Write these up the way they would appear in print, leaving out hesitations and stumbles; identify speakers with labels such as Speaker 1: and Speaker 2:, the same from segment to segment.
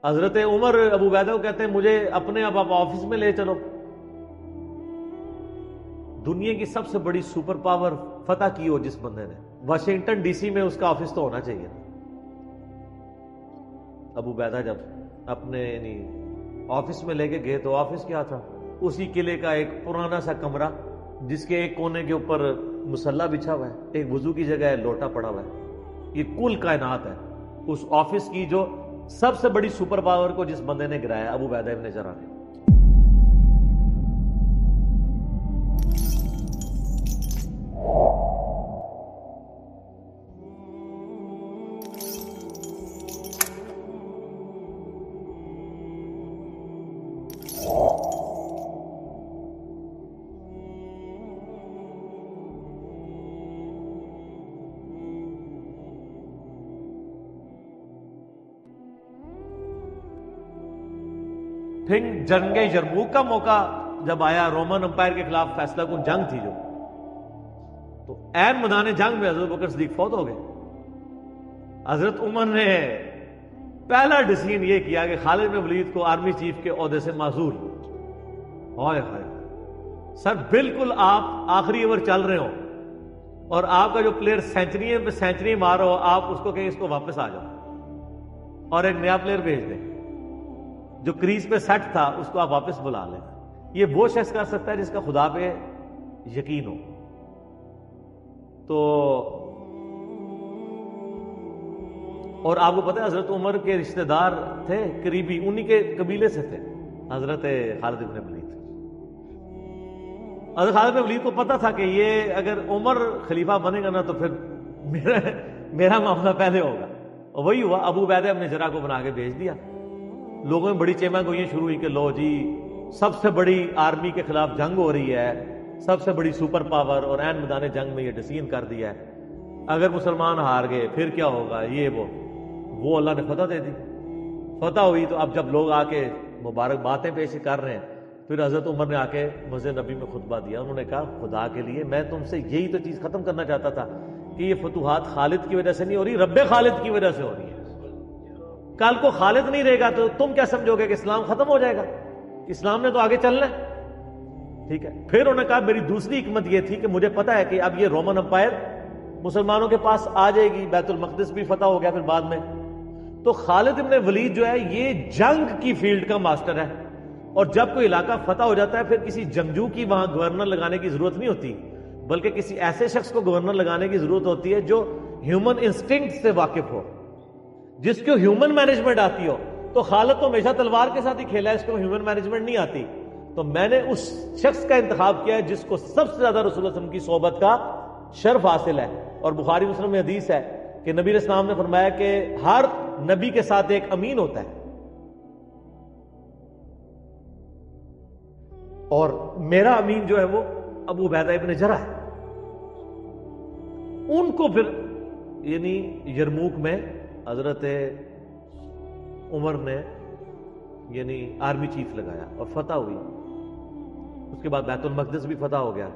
Speaker 1: حضرت عمر ابو عبیدہ کو کہتے ہیں مجھے اپنے اب آپ آفس میں لے چلو. دنیا کی سب سے بڑی سپر پاور فتح کی ہو جس بندے نے, واشنگٹن ڈی سی میں اس کا آفس تو ہونا چاہیے. ابو عبیدہ جب اپنے آفس میں لے کے گئے تو آفس کیا تھا؟ اسی قلعے کا ایک پرانا سا کمرہ جس کے ایک کونے کے اوپر مصلی بچھا ہوا ہے, ایک وضو کی جگہ ہے, لوٹا پڑا ہوا ہے. یہ کل کائنات ہے. اس آفس کی جو سب سے بڑی سپر پاور کو جس بندے نے گرایا, ابو عبیدہ ابن جراح نے. پھر جنگ یرموک کا موقع جب آیا, رومن امپائر کے خلاف فیصلہ کن جنگ تھی جو, تو عین میدان جنگ میں حضرت بکر صدیق فوت ہو گئے. حضرت عمر نے پہلا ڈیسیژن یہ کیا کہ خالد بن ولید کو آرمی چیف کے عہدے سے معزول. ہائے ہائے سر, بالکل آپ آخری اوور چل رہے ہو اور آپ کا جو پلیئر سینچری پہ سینچری مار رہا ہو, آپ اس کو کہیں اس کو واپس آ جاؤ اور ایک نیا پلیئر بھیج دیں. جو کریز پہ سیٹ تھا اس کو آپ واپس بلا لیں. یہ وہ شخص کر سکتا ہے جس کا خدا پہ یقین ہو. تو اور آپ کو پتہ ہے حضرت عمر کے رشتہ دار تھے قریبی, انہی کے قبیلے سے تھے حضرت خالد بن ولید. حضرت خالد بن ولید کو پتہ تھا کہ یہ اگر عمر خلیفہ بنے گا نا تو پھر میرا معاملہ پہلے ہوگا. اور وہی ہوا, ابو عبیدہ ابن جراح کو بنا کے بھیج دیا. لوگوں میں بڑی چیمہ گوئیاں شروع ہوئی کہ لو جی سب سے بڑی آرمی کے خلاف جنگ ہو رہی ہے, سب سے بڑی سپر پاور, اور عین میدان جنگ میں یہ ڈیسیژن کر دیا ہے, اگر مسلمان ہار گئے پھر کیا ہوگا, یہ وہ اللہ نے فتح دے دی. فتح ہوئی تو اب جب لوگ آ کے مبارک باتیں پیش کر رہے ہیں, پھر حضرت عمر نے آ کے مسجد نبی میں خطبہ دیا. انہوں نے کہا خدا کے لیے میں تم سے یہی تو چیز ختم کرنا چاہتا تھا کہ یہ فتوحات خالد کی وجہ سے نہیں ہو رہی, رب خالد کی وجہ سے ہو رہی ہے. کل کو خالد نہیں رہے گا تو تم کیا سمجھو گے کہ اسلام ختم ہو جائے گا؟ اسلام نے تو آگے چلنا ہے. ٹھیک ہے. پھر انہوں نے کہا میری دوسری حکمت یہ تھی کہ مجھے پتا ہے کہ اب یہ رومن امپائر مسلمانوں کے پاس آ جائے گی, بیت المقدس بھی فتح ہو گیا پھر بعد میں. تو خالد ابن ولید جو ہے یہ جنگ کی فیلڈ کا ماسٹر ہے, اور جب کوئی علاقہ فتح ہو جاتا ہے پھر کسی جنگجو کی وہاں گورنر لگانے کی ضرورت نہیں ہوتی, بلکہ کسی ایسے شخص کو گورنر لگانے کی ضرورت ہوتی ہے جو ہیومن انسٹنکٹ سے واقف ہو, جس کو ہیومن مینجمنٹ آتی ہو. تو خالد تو ہمیشہ تلوار کے ساتھ ہی کھیلا ہے, اس کو ہیومن مینجمنٹ نہیں آتی. تو میں نے اس شخص کا انتخاب کیا ہے جس کو سب سے زیادہ رسول اللہ صلی اللہ علیہ وسلم کی صحبت کا شرف حاصل ہے. اور بخاری مسلم میں حدیث ہے کہ نبی علیہ السلام نے فرمایا کہ ہر نبی کے ساتھ ایک امین ہوتا ہے, اور میرا امین جو ہے وہ ابو عبیدہ ابن جراح ہے. ان کو پھر یعنی یرموک میں حضرت عمر نے یعنی آرمی چیف لگایا اور فتح ہوئی. اس کے بعد بیت المقدس بھی فتح ہو گیا,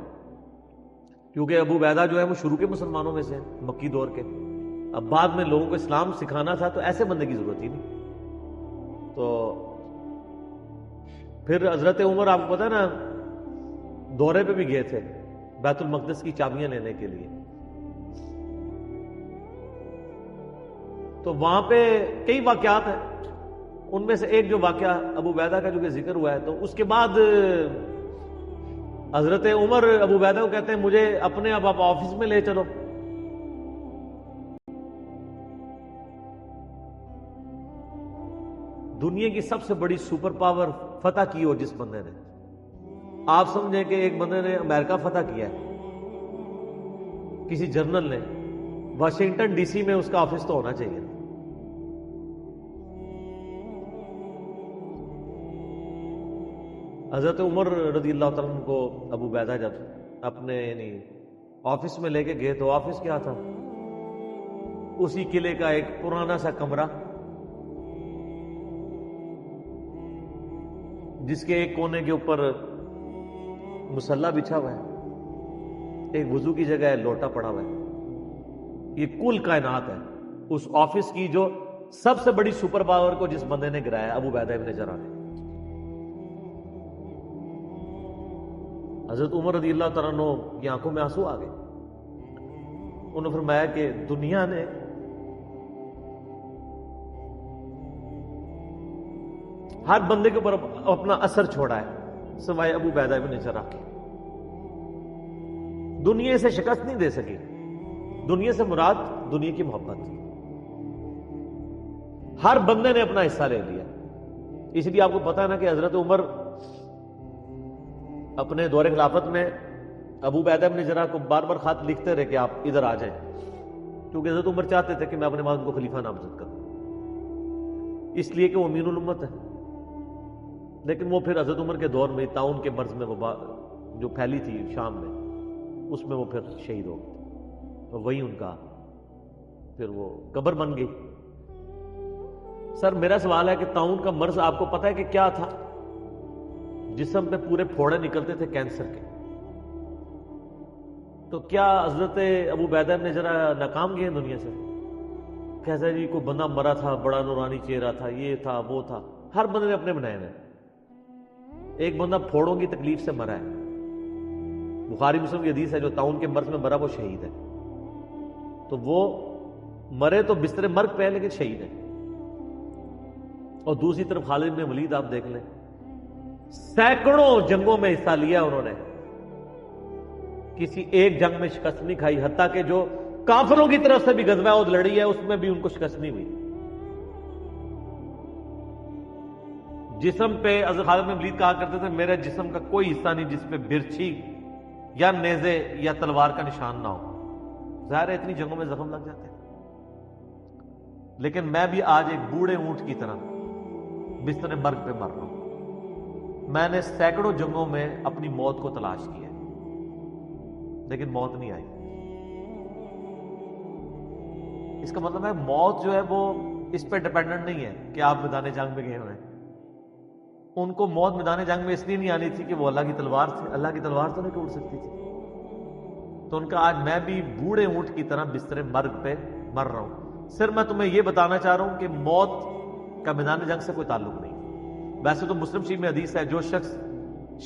Speaker 1: کیونکہ ابو عبیدہ جو ہے وہ شروع کے مسلمانوں میں سے مکی دور کے. اب بعد میں لوگوں کو اسلام سکھانا تھا تو ایسے بندے کی ضرورت ہی نہیں. تو پھر حضرت عمر آپ کو پتا ہے نا دورے پہ بھی گئے تھے بیت المقدس کی چابیاں لینے کے لیے. تو وہاں پہ کئی واقعات ہیں, ان میں سے ایک جو واقعہ ابو عبیدہ کا جو کہ ذکر ہوا ہے, تو اس کے بعد حضرت عمر ابو عبیدہ کو کہتے ہیں مجھے اپنے اب آپ آفس میں لے چلو. دنیا کی سب سے بڑی سپر پاور فتح کی ہو جس بندے نے, آپ سمجھیں کہ ایک بندے نے امریکہ فتح کیا ہے, کسی جنرل نے, واشنگٹن ڈی سی میں اس کا آفس تو ہونا چاہیے. حضرت عمر رضی اللہ تعالیٰ عنہ کو ابو عبیدہ جب اپنے آفس میں لے کے گئے تو آفس کیا تھا؟ اسی قلعے کا ایک پرانا سا کمرہ جس کے ایک کونے کے اوپر مصلی بچھا ہوا ہے, ایک وضو کی جگہ ہے, لوٹا پڑا ہوا ہے. یہ کل کائنات ہے. اس آفس کی جو سب سے بڑی سپر پاور کو جس بندے نے گرایا ابو عبیدہ ابن جراح نے. حضرت عمر رضی اللہ تعالیٰ عنہ کی آنکھوں میں آنسو آ گئے. انہوں نے فرمایا کہ دنیا نے ہر بندے کے اوپر اپنا اثر چھوڑا ہے سوائے ابو عبیدہ ابن جراح کے. دنیا سے شکست نہیں دے سکی. دنیا سے مراد دنیا کی محبت. ہر بندے نے اپنا حصہ لے لیا. اس لیے آپ کو پتا ہے نا کہ حضرت عمر اپنے دور خلافت میں ابو عبیدہ ابن جراح کو بار بار خط لکھتے رہے کہ آپ ادھر آ جائیں, کیونکہ حضرت عمر چاہتے تھے کہ میں اپنے بعد ان کو خلیفہ نامزد کروں, اس لیے کہ وہ امین الامت ہے. لیکن وہ پھر حضرت عمر کے دور میں طاعون کے مرض میں وبا جو پھیلی تھی شام میں, اس میں وہ پھر شہید ہو گئے اور وہی ان کا پھر وہ قبر بن گئی. سر میرا سوال ہے کہ طاعون کا مرض آپ کو پتا ہے کہ کیا تھا؟ جسم پہ پورے پھوڑے نکلتے تھے کینسر کے. تو کیا حضرت ابو عبیدہ ابن جراح ناکام گئے دنیا سے؟ کیسا جی کوئی بندہ مرا تھا, بڑا نورانی چہرہ تھا, یہ تھا وہ تھا. ہر بندے نے اپنے بنائے ہیں. ایک بندہ پھوڑوں کی تکلیف سے مرا ہے, بخاری مسلم کی حدیث ہے, جو طاعون کے مرض میں مرا وہ شہید ہے. تو وہ مرے تو بستر مرگ پہ لیکن شہید ہے. اور دوسری طرف خالد بن ولید آپ دیکھ لیں, سینکڑوں جنگوں میں حصہ لیا انہوں نے, کسی ایک جنگ میں شکست نہیں کھائی. حتیٰ کہ جو کافروں کی طرف سے بھی غزوہ احد لڑی ہے اس میں بھی ان کو شکست نہیں ہوئی. جسم پہ حضرت خالد بن ولید کہا کرتے تھے میرے جسم کا کوئی حصہ نہیں جس پہ برچھی یا نیزے یا تلوار کا نشان نہ ہو. ظاہر ہے اتنی جنگوں میں زخم لگ جاتے ہیں, لیکن میں بھی آج ایک بوڑھے اونٹ کی طرح بستر مرگ پہ مر رہا ہوں. میں نے سینکڑوں جنگوں میں اپنی موت کو تلاش کیا لیکن موت نہیں آئی. اس کا مطلب ہے موت جو ہے وہ اس پہ ڈیپینڈنٹ نہیں ہے کہ آپ میدان جنگ میں گئے ہوئے. ان کو موت میدان جنگ میں اس لیے نہیں آنی تھی کہ وہ اللہ کی تلوار تھی. اللہ کی تلوار تو نہیں ٹوٹ سکتی تھی. تو ان کا آج میں بھی بوڑھے اونٹ کی طرح بستر مرگ پہ مر رہا ہوں. صرف میں تمہیں یہ بتانا چاہ رہا ہوں کہ موت کا میدان جنگ سے کوئی تعلق نہیں. ویسے تو مسلم شریف میں حدیث ہے جو شخص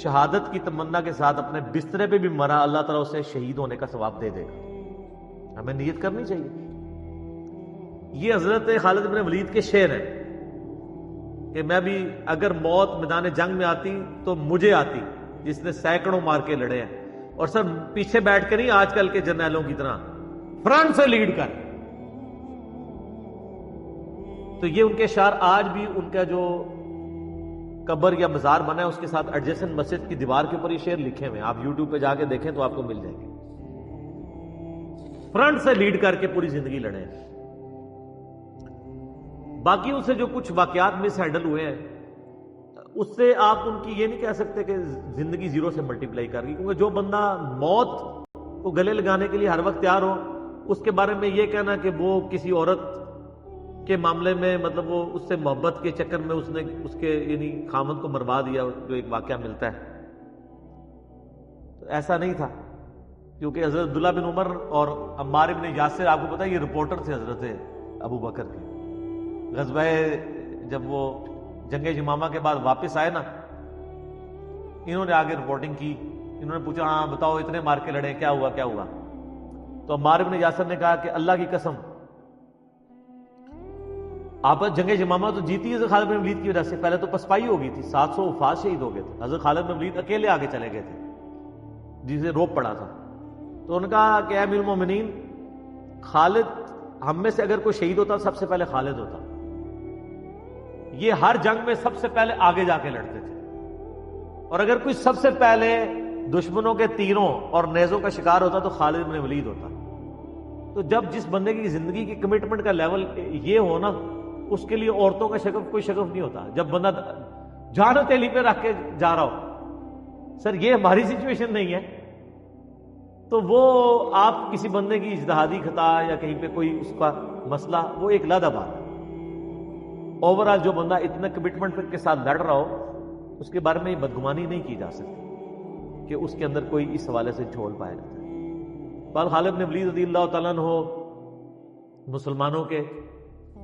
Speaker 1: شہادت کی تمنا کے ساتھ اپنے بسترے پہ بھی مرا اللہ تعالیٰ اسے شہید ہونے کا ثواب دے دے گا. ہمیں نیت کرنی چاہیے. یہ حضرت خالد بن ولید کے شعر ہیں کہ میں بھی اگر موت میدان جنگ میں آتی تو مجھے آتی جس نے سینکڑوں مار کے لڑے ہیں, اور سر پیچھے بیٹھ کے نہیں آج کل کے جرنیلوں کی طرح, فرنٹ سے لیڈ کر. تو یہ ان کے اشعار آج بھی ان کا جو قبر یا مزار بنا ہے اس کے ساتھ ایڈجسٹنٹ مسجد کی دیوار کے اوپر یہ شعر لکھے ہوئے ہیں. آپ یوٹیوب پہ جا کے دیکھیں تو آپ کو مل جائیں گے. فرنٹ سے لیڈ کر کے پوری زندگی لڑے ہیں. باقی ان سے جو کچھ واقعات مس ہینڈل ہوئے ہیں اس سے آپ ان کی یہ نہیں کہہ سکتے کہ زندگی زیرو سے ملٹیپلائی کر گئی, کیونکہ جو بندہ موت کو گلے لگانے کے لیے ہر وقت تیار ہو اس کے بارے میں یہ کہنا کہ وہ کسی عورت کے معاملے میں مطلب وہ اس سے محبت کے چکر میں اس نے اس کے یعنی خامد کو مروا دیا, جو ایک واقعہ ملتا ہے, تو ایسا نہیں تھا. کیونکہ حضرت عبداللہ بن عمر اور عمار بن یاسر آپ کو پتا ہے یہ رپورٹر تھے حضرت ابو بکر کے. غزوہ جب وہ جنگ یمامہ کے بعد واپس آئے نا, انہوں نے آگے رپورٹنگ کی. انہوں نے پوچھا ہاں بتاؤ اتنے مار کے لڑے کیا ہوا کیا ہوا. تو عمار بن یاسر نے کہا کہ اللہ کی قسم آپ جنگ یمامہ تو جیتی ہے خالد بن ولید کی وجہ سے. پہلے تو پسپائی ہو گئی تھی, 700 وفات شہید ہو گئے تھے. حضرت خالد بن ولید اکیلے آگے چلے گئے تھے جسے روپ پڑا تھا. تو انہوں نے کہا کہ اے امیر المومنین, خالد ہم میں سے اگر کوئی شہید ہوتا سب سے پہلے خالد ہوتا. یہ ہر جنگ میں سب سے پہلے آگے جا کے لڑتے تھے, اور اگر کوئی سب سے پہلے دشمنوں کے تیروں اور نیزوں کا شکار ہوتا تو خالد بن ولید ہوتا. تو جب جس بندے کی زندگی کی کمٹمنٹ کا لیول یہ ہو نا, اس کے لیے عورتوں کا شگف کوئی شگف نہیں ہوتا. جب بندہ جان و تیلی پہ رکھ کے جا رہا ہو, سر یہ ہماری سچویشن نہیں ہے. تو وہ آپ کسی بندے کی اجتہادی خطا یا کہیں پہ کوئی اس کا مسئلہ وہ ایک علیحدہ بات ہے. اوورآل جو بندہ اتنا کمٹمنٹ کے ساتھ لڑ رہا ہو اس کے بارے میں یہ بدگمانی نہیں کی جا سکتی کہ اس کے اندر کوئی اس حوالے سے جھول پایا جاتا ہے. خالد بن ولید رضی اللہ تعالیٰ عنہ مسلمانوں کے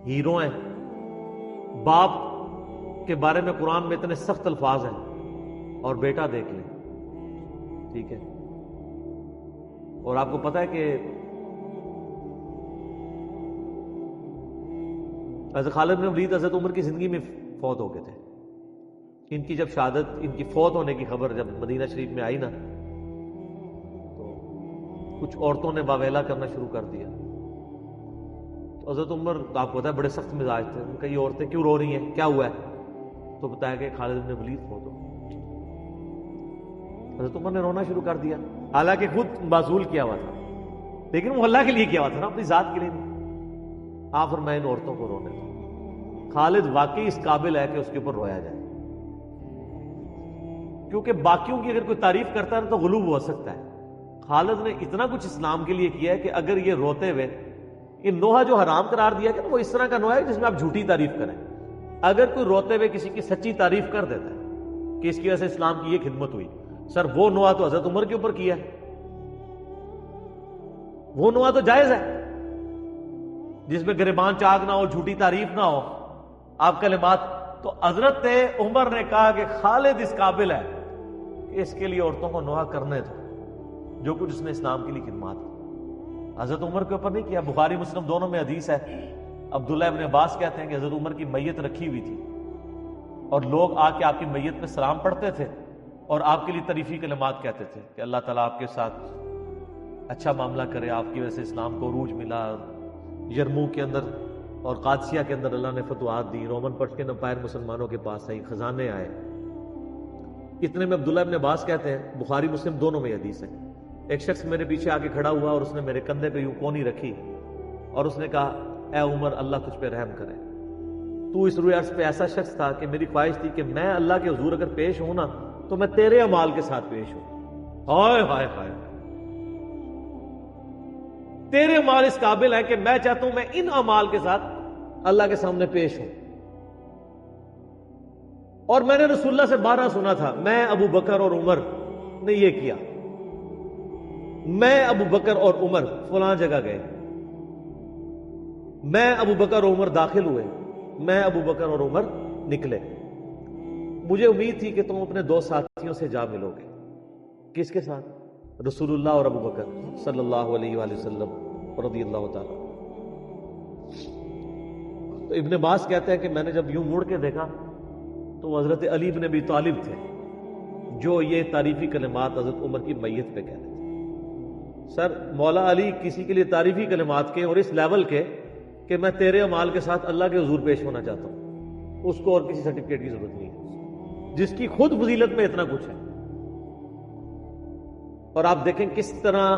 Speaker 1: ہیرو ہیں. باپ کے بارے میں قرآن میں اتنے سخت الفاظ ہیں اور بیٹا دیکھ لیں. ٹھیک ہے. اور آپ کو پتا ہے کہ حضرت خالد بن ولید حضرت عمر کی زندگی میں فوت ہو گئے تھے. ان کی جب شہادت، ان کی فوت ہونے کی خبر جب مدینہ شریف میں آئی نا، تو کچھ عورتوں نے واویلا کرنا شروع کر دیا. تو حضرت عمر تو آپ کو پتا ہے بڑے سخت مزاج تھے. ان کا یہ عورتیں کیوں رو رہی ہیں، کیا ہوا ہے؟ تو بتایا کہ خالد بن ولید فوت ہو. حضرت عمر نے رونا شروع کر دیا، حالانکہ خود معزول کیا ہوا تھا، لیکن وہ اللہ کے لیے کیا ہوا تھا نا، اپنی ذات کے لیے نہیں. آپ فرمائے ان عورتوں کو رونے دو. خالد واقعی اس قابل ہے کہ اس کے اوپر رویا جائے، کیونکہ باقیوں کی اگر کوئی تعریف کرتا ہے تو غلوب ہو سکتا ہے. خالد نے اتنا کچھ اسلام کے لیے کیا ہے کہ اگر یہ روتے ہوئے، یہ نوحہ جو حرام قرار دیا کہ وہ اس طرح کا نوحہ ہے جس میں آپ جھوٹی تعریف کریں. اگر کوئی روتے ہوئے کسی کی سچی تعریف کر دیتا ہے کہ اس کی وجہ سے اسلام کی یہ خدمت ہوئی، سر وہ نوحہ تو حضرت عمر کے اوپر کیا ہے، وہ نوحہ تو جائز ہے جس میں گریبان چاک نہ ہو، جھوٹی تعریف نہ ہو، آپ کلمات. تو حضرت عمر نے کہا کہ خالد اس قابل ہے کہ اس کے لیے عورتوں کو نوحہ کرنے دو، جو کچھ اس نے اسلام کے لیے خدمات کی. حضرت عمر کے اوپر نہیں کیا. بخاری مسلم دونوں میں حدیث ہے، عبداللہ ابن عباس کہتے ہیں کہ حضرت عمر کی میت رکھی ہوئی تھی اور لوگ آ کے آپ کی میت پہ سلام پڑھتے تھے اور آپ کے لیے تعریفی کلمات کہتے تھے کہ اللہ تعالیٰ آپ کے ساتھ اچھا معاملہ کرے، آپ کی وجہ سے اسلام کو عروج ملا، یرموک کے اندر اور قادسیہ کے اندر اللہ نے فتوحات دی، رومن پرشین امپائر مسلمانوں کے پاس آئی، خزانے آئے. اتنے میں عبداللہ ابن عباس کہتے ہیں، بخاری مسلم دونوں میں حدیث ہے، ایک شخص میرے پیچھے آ کے کھڑا ہوا اور اس نے میرے کندھے پہ یوں کونی رکھی اور اس نے کہا اے عمر اللہ تجھ پہ رحم کرے، تو اس روئے عرض پہ ایسا شخص تھا کہ میری خواہش تھی کہ میں اللہ کے حضور اگر پیش ہوں نا تو میں تیرے اعمال کے ساتھ پیش ہوں. ہائے ہائے ہائے، تیرے اعمال اس قابل ہیں کہ میں چاہتا ہوں میں ان اعمال کے ساتھ اللہ کے سامنے پیش ہوں. اور میں نے رسول اللہ سے 12 سنا تھا، میں ابو بکر اور عمر نے یہ کیا، میں ابو بکر اور عمر فلاں جگہ گئے، میں ابو بکر اور عمر داخل ہوئے، میں ابو بکر اور عمر نکلے. مجھے امید تھی کہ تم اپنے دو ساتھیوں سے جا ملو گے. کس کے ساتھ؟ رسول اللہ اور ابو بکر صلی اللہ علیہ وآلہ وسلم رضی اللہ تعالی. تو ابن عباس کہتے ہیں کہ میں نے جب یوں مڑ کے دیکھا تو وہ حضرت علی بن ابی طالب تھے جو یہ تعریفی کلمات حضرت عمر کی میت پہ کہہ رہے تھے. سر مولا علی کسی کے لیے تعریفی کلمات کے اور اس لیول کے کہ میں تیرے اعمال کے ساتھ اللہ کے حضور پیش ہونا چاہتا ہوں، اس کو اور کسی سرٹیفکیٹ کی ضرورت نہیں ہے، جس کی خود فضیلت میں اتنا کچھ ہے. اور آپ دیکھیں کس طرح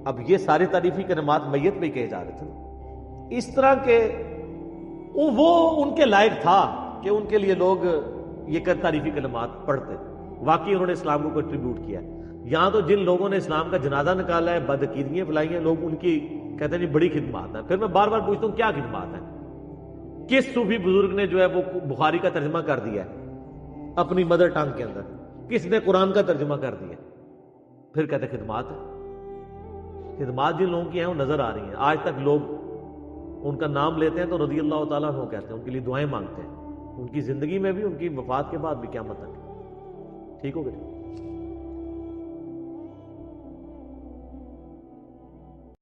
Speaker 1: اب یہ ساری تعریفی کلمات میت میں کہے جا رہے تھے، اس طرح کے وہ ان کے لائق تھا کہ ان کے لیے لوگ یہ تعریفی کلمات پڑھتے. واقعی انہوں نے اسلام کو کنٹریبیوٹ کیا. یہاں تو جن لوگوں نے اسلام کا جنازہ نکالا ہے، بدعقیدگیاں پھیلائی ہیں، لوگ ان کی کہتے ہیں جی بڑی خدمات ہیں. پھر میں بار بار پوچھتا ہوں کیا خدمات ہیں؟ کس صوفی بزرگ نے جو ہے وہ بخاری کا ترجمہ کر دیا ہے اپنی مدر ٹنگ کے اندر؟ کس نے قرآن کا ترجمہ کر دیا؟ پھر کہتے ہیں خدمات ہے. خدمات جن لوگوں کی ہیں وہ نظر آ رہی ہیں. آج تک لوگ ان کا نام لیتے ہیں تو رضی اللہ تعالیٰ عنہ کہتے ہیں، ان کے لیے دعائیں مانگتے ہیں، ان کی زندگی میں بھی، ان کی وفات کے بعد بھی، قیامت تک. ٹھیک ہو گیا؟